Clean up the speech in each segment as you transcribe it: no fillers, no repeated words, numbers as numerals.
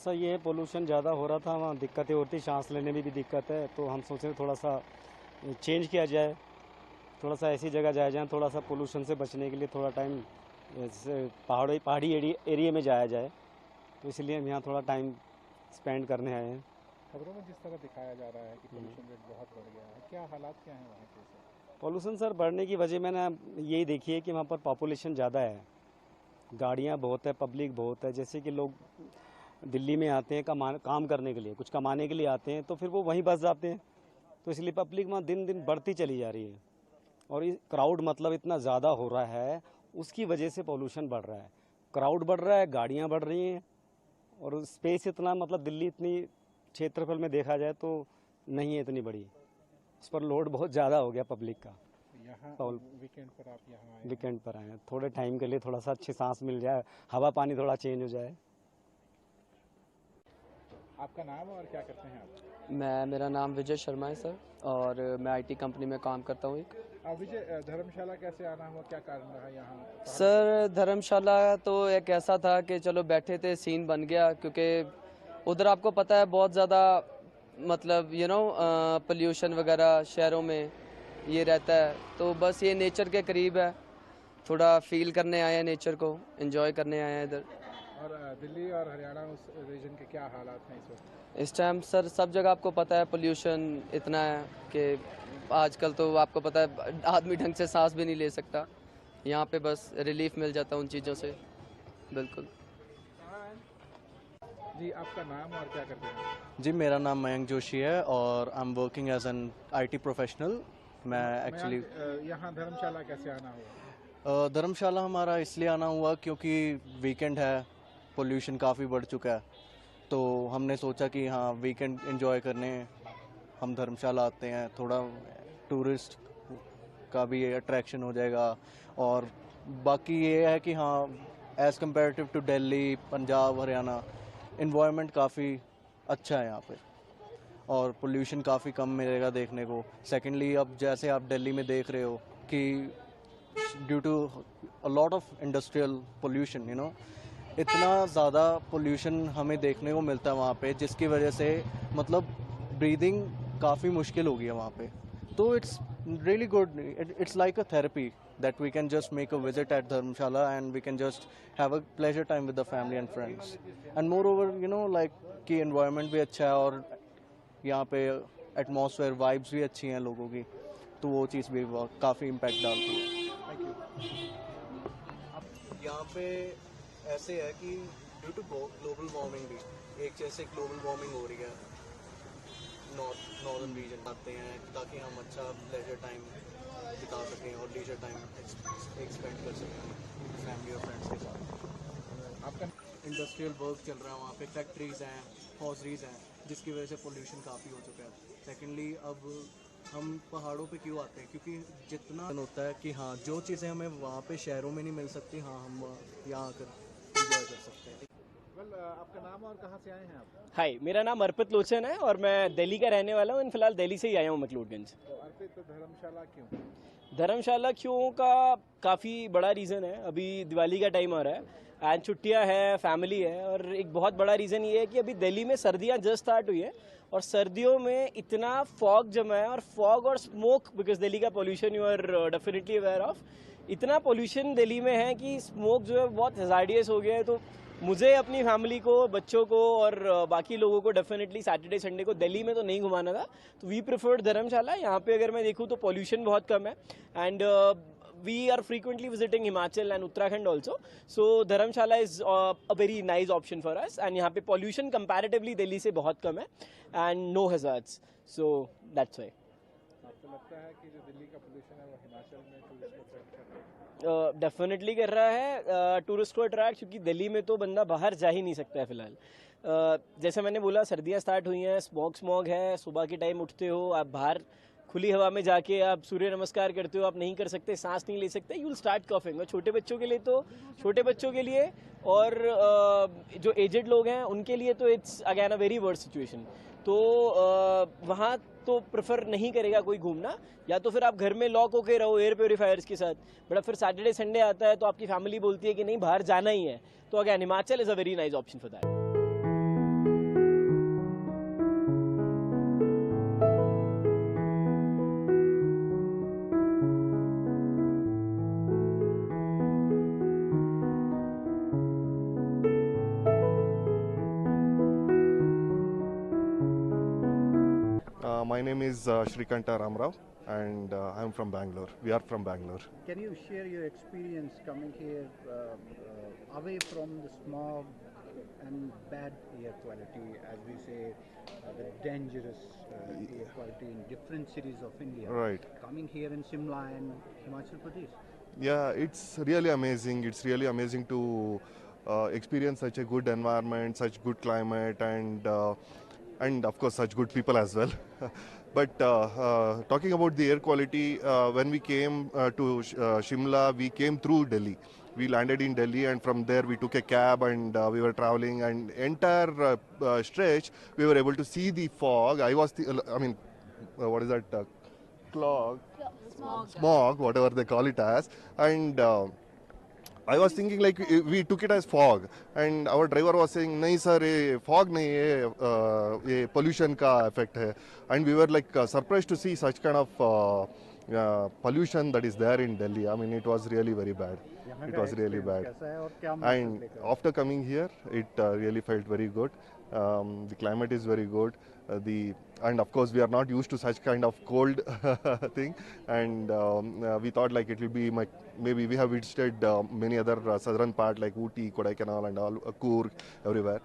सा ये है, पोल्यूशन ज़्यादा हो रहा था, वहाँ दिक्कतें होती, सांस लेने में भी दिक्कत है, तो हम सोच रहे थोड़ा सा चेंज किया जाए, थोड़ा सा ऐसी जगह जाया जाए, थोड़ा सा पोल्यूशन से बचने के लिए थोड़ा टाइम पहाड़ी एरिया में जाया जाए, तो इसलिए हम यहाँ थोड़ा टाइम स्पेंड करने आए हैं। खबरों में जिस तरह दिखाया जा रहा है कि पोल्यूशन रेट बहुत बढ़ गया है, क्या हालात क्या हैं वहाँ के? पोल्यूशन सर बढ़ने की वजह मैंने यही देखी है कि वहाँ पर पॉपुलेशन ज़्यादा है, गाड़ियाँ बहुत है, पब्लिक बहुत है। जैसे कि लोग दिल्ली में आते हैं काम करने के लिए, कुछ कमाने के लिए आते हैं, तो फिर वो वहीं बस जाते हैं, तो इसलिए पब्लिक वहाँ दिन दिन बढ़ती चली जा रही है, और क्राउड मतलब इतना ज़्यादा हो रहा है, उसकी वजह से पोल्यूशन बढ़ रहा है। क्राउड बढ़ रहा है, गाड़ियाँ बढ़ रही हैं, और स्पेस इतना मतलब दिल्ली इतनी क्षेत्रफल में देखा जाए तो नहीं है इतनी बड़ी, उस पर लोड बहुत ज़्यादा हो गया पब्लिक का। यहाँ वीकेंड पर आप यहाँ आए? वीकेंड पर आए हैं, थोड़े टाइम के लिए थोड़ा सा अच्छी सांस मिल जाए, हवा पानी थोड़ा चेंज हो जाए। आपका नाम और क्या करते हैं आप? मेरा नाम विजय शर्मा है सर, और मैं आईटी कंपनी में काम करता हूँ एक। विजय, धर्मशाला कैसे आना हुआ, क्या कारण रहा यहाँ? सर धर्मशाला तो एक ऐसा था कि चलो बैठे थे, सीन बन गया, क्योंकि उधर आपको पता है बहुत ज़्यादा मतलब पोल्यूशन वगैरह शहरों में ये रहता है, तो बस ये नेचर के करीब है, थोड़ा फील करने आए हैं नेचर को, एंजॉय करने आए हैं इधर। और दिल्ली और हरियाणा उस रीजन के क्या हालात हैं इस वक्त? इस टाइम सर सब जगह आपको पता है पोल्यूशन इतना है कि आजकल तो आपको पता है आदमी ढंग से सांस भी नहीं ले सकता। यहाँ पे बस रिलीफ मिल जाता है उन चीज़ों से। बिल्कुल जी, आपका नाम और क्या करते हैं? जी, मेरा नाम मयंक जोशी है और I am working as an IT professional. मैं एक्चुअली यहाँ धर्मशाला कैसे आना हुआ? धर्मशाला हमारा इसलिए आना हुआ क्योंकि वीकेंड है, पोल्यूशन काफ़ी बढ़ चुका है, तो हमने सोचा कि हाँ वीकेंड एंजॉय करने हम धर्मशाला आते हैं, थोड़ा टूरिस्ट का भी अट्रैक्शन हो जाएगा। और बाकी ये है कि हाँ as comparative to Delhi, Punjab, Haryana, environment काफ़ी अच्छा है यहाँ पे, और पोल्यूशन काफ़ी कम मिलेगा देखने को। सेकेंडली, अब जैसे आप दिल्ली में देख रहे हो कि due to a lot of industrial pollution, इतना ज़्यादा पोल्यूशन हमें देखने को मिलता है वहाँ पे, जिसकी वजह से मतलब ब्रीदिंग काफ़ी मुश्किल हो गई है वहाँ पे। तो it's really good, it's like a therapy that we can just make a visit at Dharamshala and we can just have a pleasure time with the family and friends. And moreover, like कि environment भी अच्छा है और यहाँ पे atmosphere vibes भी अच्छी हैं लोगों की, तो वो चीज़ भी काफ़ी impact डालती है। यहाँ पे ऐसे है कि ड्यू टू ग्लोबल वार्मिंग भी, एक जैसे ग्लोबल वार्मिंग हो रही है, नॉर्दर्न रीजन आते हैं ताकि हम अच्छा प्लेजर टाइम बिता सकें और लीजर टाइम एक्सपेंड कर सकें फैमिली और फ्रेंड्स के साथ। आपका इंडस्ट्रियल वर्क चल रहा है वहाँ पे, फैक्ट्रीज़ हैं, हॉजरीज़ हैं, जिसकी वजह से पोल्यूशन काफ़ी हो चुका है। सेकेंडली, अब हम पहाड़ों पे क्यों आते हैं? क्योंकि जितना होता है कि हाँ जो चीज़ें हमें वहाँ पे शहरों में नहीं मिल सकती, हाँ हम यहाँ आकर इंजॉय कर सकते हैं। आपका नाम और कहाँ से आए हैं आप? हाय, मेरा नाम अर्पित लोचन है और मैं दिल्ली का रहने वाला हूँ। फिलहाल दिल्ली से ही आया हूँ मकलूडगंज। तो अर्पित, धर्मशाला क्यों? धर्मशाला क्यों का काफ़ी बड़ा रीज़न है। अभी दिवाली का टाइम आ रहा है एंड छुट्टियाँ है, फैमिली है, और एक बहुत बड़ा रीज़न ये है कि अभी दिल्ली में सर्दियाँ जस्ट स्टार्ट हुई है और सर्दियों में इतना फॉग जमा है, और फॉग और स्मोक, बिकॉज दिल्ली का pollution you are definitely aware of, इतना पोल्यूशन दिल्ली में है कि स्मोक जो है बहुत हैजार्डियस हो गया है। तो मुझे अपनी फैमिली को, बच्चों को और बाकी लोगों को डेफिनेटली सैटरडे संडे को दिल्ली में तो नहीं घुमाना था, तो वी प्रेफर्ड धर्मशाला। यहाँ पे अगर मैं देखूँ तो पॉल्यूशन बहुत कम है and we are frequently visiting Himachal and Uttarakhand also, so Dharamshala is a very nice option for us. And यहाँ पे पॉल्यूशन कंपैरेटिवली दिल्ली से बहुत कम है and no hazards, so that's why. आपको लगता है कि जो दिल्ली का पोल्यूशन है वो हिमाचल में टूरिस्ट को अट्रैक्ट कर रहा है? डेफिनेटली कर रहा है टूरिस्ट को अट्रैक्ट, क्योंकि दिल्ली में तो बंदा बाहर जा ही नहीं सकता है फिलहाल। जैसे मैंने बोला, सर्दियाँ स्टार्ट हुई हैं, स्मॉग है, सुबह के टाइम उठते हो आप, बाहर खुली हवा में जाके आप सूर्य नमस्कार करते हो, आप नहीं कर सकते, सांस नहीं ले सकते, यू विल स्टार्ट कफिंग। और छोटे बच्चों के लिए तो, छोटे बच्चों के लिए और जो एजेड लोग हैं उनके लिए तो it's again a very worst situation. तो वहाँ तो प्रेफर नहीं करेगा कोई घूमना, या तो फिर आप घर में लॉक होके रहो एयर प्योरीफायर्स के साथ। बट फिर सैटरडे संडे आता है तो आपकी फैमिली बोलती है कि नहीं बाहर जाना ही है, तो again Himachal is a very nice option for that. name is Shrikanta Ramrao, and I'm from Bangalore. We are from Bangalore. Can you share your experience coming here away from the smog and bad air quality, as we say, the dangerous air quality in different cities of India? Right. Coming here in Shimla and Himachal Pradesh. Yeah, it's really amazing. It's really amazing to experience such a good environment, such good climate, and of course such good people as well. But talking about the air quality, when we came to Shimla, we came through Delhi. We landed in Delhi, and from there we took a cab, and we were traveling. And entire stretch, we were able to see the fog. What is that? Clog, smog, whatever they call it as, and I was thinking like we took it as fog, and our driver was saying, "नहीं sir, ये fog नहीं है, ये pollution का effect है," and we were like surprised to see such kind of pollution that is there in Delhi. I mean, it was really very bad. It was really bad. कैसा है और क्या And after coming here, it really felt very good. The climate is very good. And of course we are not used to such kind of cold thing, and we thought like it will be maybe we have visited many other southern part like Ooty, Kodaikanal, and all Coorg, everywhere.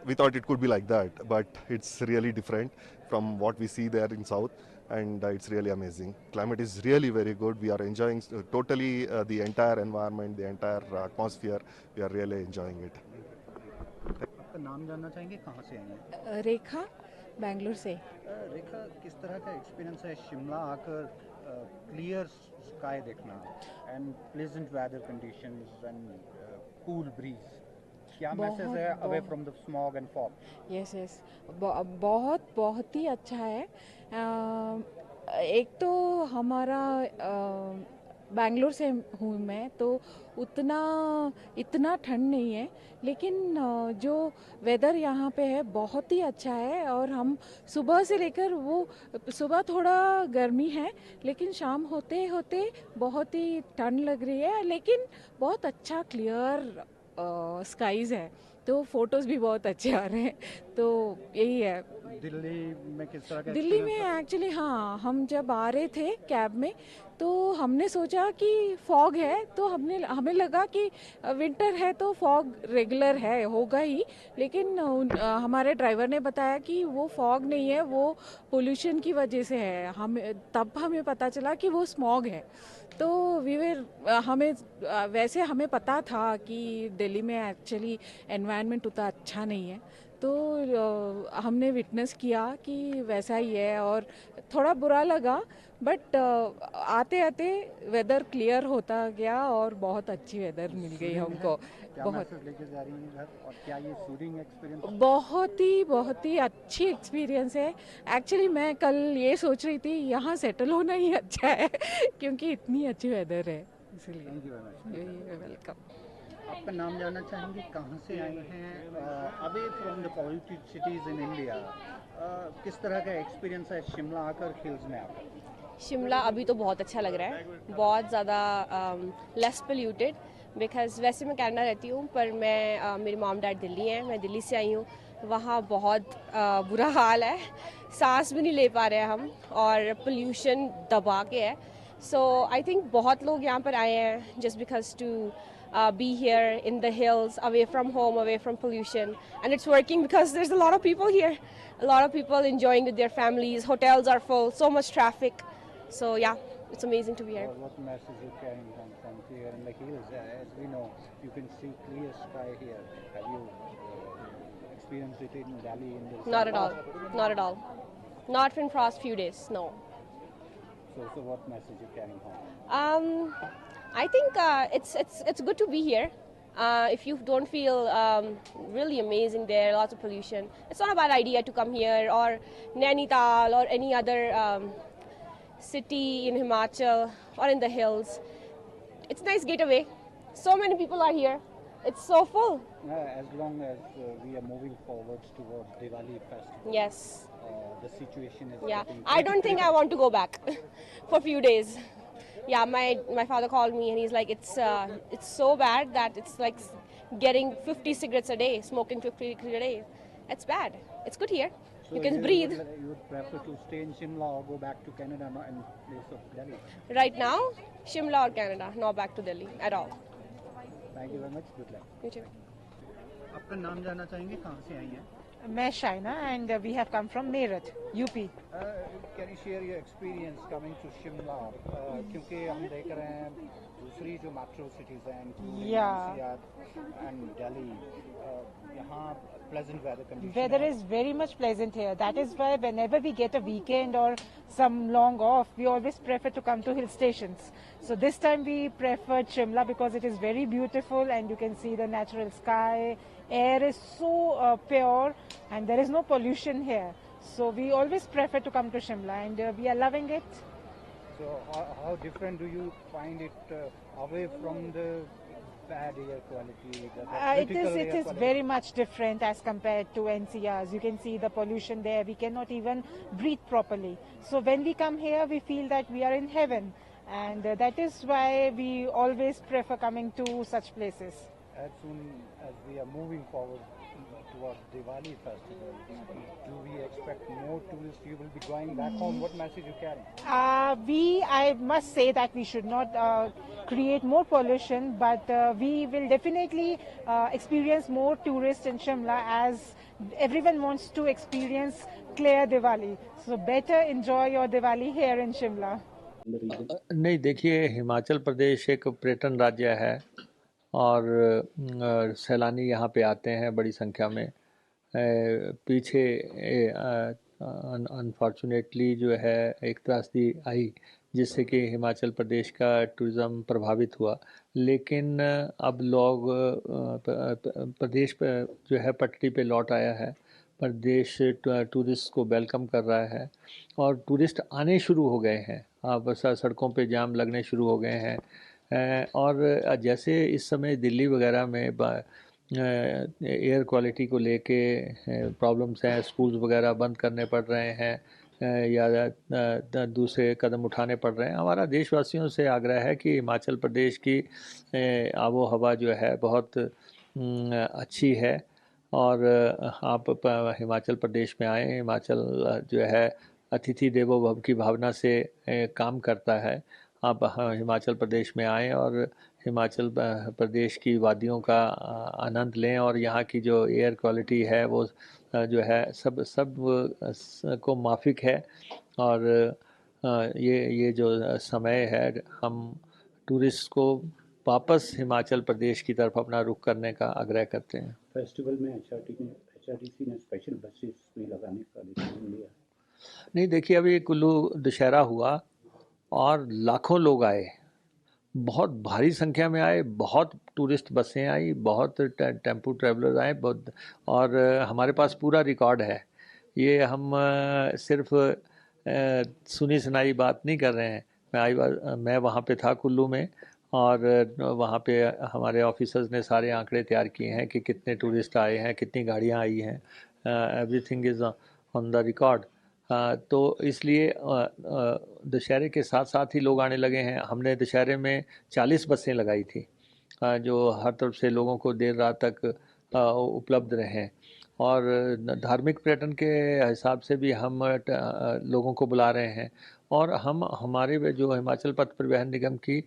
We thought it could be like that, but it's really different from what we see there in south, and it's really amazing. Climate is really very good. We are enjoying totally the entire environment, the entire atmosphere. We are really enjoying it. आपका नाम जानना चाहेंगे, कहाँ से आई हैं? रेखा, बैंगलोर से। रेखा, किस तरह का एक्सपीरियंस है शिमला आकर क्लियर स्काई देखना and pleasant weather conditions and cool breeze? क्या मैसेज है away from the smog and fog? Yes yes, बहुत ही अच्छा है। एक तो हमारा बैंगलोर से हूँ मैं, तो इतना ठंड नहीं है, लेकिन जो वेदर यहाँ पे है बहुत ही अच्छा है। और हम सुबह से लेकर सुबह थोड़ा गर्मी है, लेकिन शाम होते होते बहुत ही ठंड लग रही है, लेकिन बहुत अच्छा क्लियर स्काईज है, तो फोटोज़ भी बहुत अच्छे आ रहे हैं। तो यही है। दिल्ली में किस तरह का? दिल्ली में एक्चुअली हाँ, हम जब आ रहे थे कैब में, तो हमने सोचा कि फॉग है, तो हमें लगा कि विंटर है तो फॉग रेगुलर है, होगा ही, लेकिन हमारे ड्राइवर ने बताया कि वो फॉग नहीं है, वो पोल्यूशन की वजह से है। तब हमें पता चला कि वो स्मॉग है। तो हमें पता था कि दिल्ली में एक्चुअली एनवायरनमेंट उतना अच्छा नहीं है, तो हमने विटनेस किया कि वैसा ही है, और थोड़ा बुरा लगा, बट आते आते वेदर क्लियर होता गया और बहुत अच्छी वेदर मिल गई हमको। बहुत लेके जा रही हैं घर, और क्या ये सूदिंग एक्सपीरियंस? बहुत ही अच्छी एक्सपीरियंस है। एक्चुअली मैं कल ये सोच रही थी यहाँ सेटल होना ही अच्छा है क्योंकि इतनी अच्छी वेदर है, इसलिए। Thank you very much. Welcome. आपका नाम जानना चाहेंगे, कहाँ से आए हैं? Away from the polluted cities in India, किस तरह का एक्सपीरियंस है शिमला आकर हिल्स में आपका? शिमला अभी तो बहुत अच्छा लग रहा है, बहुत ज़्यादा लेस पोल्यूटेड, बिकॉज़ वैसे मैं कनाडा रहती हूँ, पर मैं मेरे मॉम डैड दिल्ली हैं, मैं दिल्ली से आई हूँ। वहाँ बहुत बुरा हाल है, सांस भी नहीं ले पा रहे हैं हम, और पोल्यूशन दबा के है। सो आई थिंक बहुत लोग यहाँ पर आए हैं just because to be here in the hills, away from home, away from pollution, and it's working because there's a lot of people here, a lot of people enjoying with their families. Hotels are full, so much traffic, so yeah, it's amazing to be here. What message you carrying from here in the hills? As we know, you can see clear sky here. Have you experienced it in Delhi? Not at all, not at all, not in past few days, no. So what message you carrying home? I think it's good to be here. If you don't feel really amazing there, lots of pollution, it's not a bad idea to come here, or Nainital, or any other city in Himachal or in the hills. It's a nice getaway. So many people are here. It's so full. As long as we are moving forwards towards Diwali festival. Yes. The situation is. Yeah. I don't think I want to go back for a few days. Yeah, my father called me and he's like, it's so bad that it's like getting 50 cigarettes a day, smoking 50 cigarettes a day. It's bad. It's good here. You can breathe. You would prefer to stay in Shimla or go back to Canada in place of Delhi? Right now, Shimla or Canada, not back to Delhi at all. Thank you very much. Good luck. You too. आपका नाम जानना चाहेंगे, कहाँ से आई हैं? मैं Shaina and we have come from Meerut UP. Can you share your experience coming to Shimla? क्योंकि हम देख रहे हैं दूसरी जो मेट्रो सिटीज हैं, NCR and Delhi, यहाँ pleasant weather conditions. Weather is very much pleasant here. That is why whenever we get a weekend or some long off, we always prefer to come to hill stations. So this time we preferred Shimla because it is very beautiful and you can see the natural sky. Air is so pure and there is no pollution here. So we always prefer to come to Shimla and we are loving it. So how different do you find it away from the bad air quality? It is very much different as compared to NCRs. You can see the pollution there. We cannot even breathe properly. So when we come here, we feel that we are in heaven. And that is why we always prefer coming to such places. As soon as we are moving forward towards Diwali festival, do we expect more tourists? You will be going back home. What message you carry? I must say that we should not create more pollution, but we will definitely experience more tourists in Shimla as everyone wants to experience clear Diwali. So better enjoy your Diwali here in Shimla. नहीं, देखिए, हिमाचल प्रदेश एक पर्यटन राज्य है और सैलानी यहाँ पे आते हैं बड़ी संख्या में. पीछे अनफॉर्चुनेटली जो है एक त्रासदी आई जिससे कि हिमाचल प्रदेश का टूरिज़्म प्रभावित हुआ, लेकिन अब लोग प्रदेश पे जो है पटरी पे लौट आया है. प्रदेश टूरिस्ट को वेलकम कर रहा है और टूरिस्ट आने शुरू हो गए हैं. अब सड़कों पे जाम लगने शुरू हो गए हैं. और जैसे इस समय दिल्ली वगैरह में एयर क्वालिटी को लेके प्रॉब्लम्स हैं, स्कूल्स वगैरह बंद करने पड़ रहे हैं या दूसरे कदम उठाने पड़ रहे हैं. हमारा देशवासियों से आग्रह है कि हिमाचल प्रदेश की आबो हवा जो है बहुत अच्छी है और आप हिमाचल प्रदेश में आएँ. हिमाचल जो है अतिथि देवो भव की भावना से काम करता है. आप हिमाचल प्रदेश में आएँ और हिमाचल प्रदेश की वादियों का आनंद लें और यहाँ की जो एयर क्वालिटी है वो जो है सब को माफिक है. और ये जो समय है, हम टूरिस्ट को वापस हिमाचल प्रदेश की तरफ अपना रुख करने का आग्रह करते हैं. फेस्टिवल में HRTC ने स्पेशल बसेस भी लगाने का डिसीजन लिया? नहीं, देखिए, अभी कुल्लू दशहरा हुआ और लाखों लोग आए, बहुत भारी संख्या में आए, बहुत टूरिस्ट बसें आई, बहुत टेम्पो ट्रैवलर्स आए, बहुत. और हमारे पास पूरा रिकॉर्ड है. ये हम सिर्फ सुनी सुनाई बात नहीं कर रहे हैं. मैं वहाँ पे था कुल्लू में और वहाँ पे हमारे ऑफिसर्स ने सारे आंकड़े तैयार किए हैं कि कितने टूरिस्ट आए हैं, कितनी गाड़ियाँ आई हैं. Everything is on the record. तो इसलिए दशहरे के साथ साथ ही लोग आने लगे हैं. हमने दशहरे में 40 बसें लगाई थी जो हर तरफ से लोगों को देर रात तक उपलब्ध रहें. और धार्मिक पर्यटन के हिसाब से भी हम लोगों को बुला रहे हैं. और हम हमारे जो हिमाचल पथ परिवहन निगम की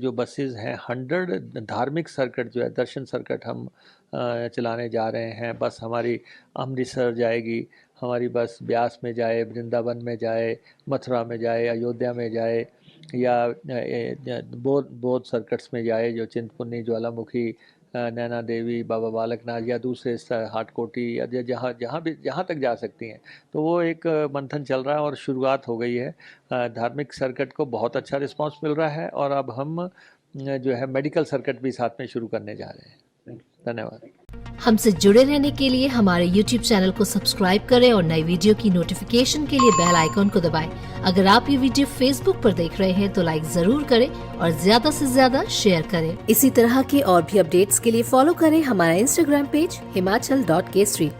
जो बसेस हैं, 100 धार्मिक सर्किट जो है, दर्शन सर्किट हम चलाने जा रहे हैं. बस हमारी अमृतसर जाएगी, हमारी बस ब्यास में जाए, वृंदावन में जाए, मथुरा में जाए, अयोध्या में जाए या बौद्ध सर्किट्स में जाए जो चिंतपूर्णी, ज्वालामुखी, नैना देवी, बाबा बालकनाथ या दूसरे हाटकोटी या जहाँ तक जा सकती हैं. तो वो एक मंथन चल रहा है और शुरुआत हो गई है. धार्मिक सर्किट को बहुत अच्छा रिस्पांस मिल रहा है और अब हम जो है मेडिकल सर्किट भी साथ में शुरू करने जा रहे हैं. धन्यवाद. हमसे जुड़े रहने के लिए हमारे YouTube चैनल को सब्सक्राइब करें और नई वीडियो की नोटिफिकेशन के लिए बेल आइकॉन को दबाएं. अगर आप ये वीडियो Facebook पर देख रहे हैं तो लाइक जरूर करें और ज्यादा से ज्यादा शेयर करें. इसी तरह के और भी अपडेट्स के लिए फॉलो करें हमारा Instagram पेज himachal.k3.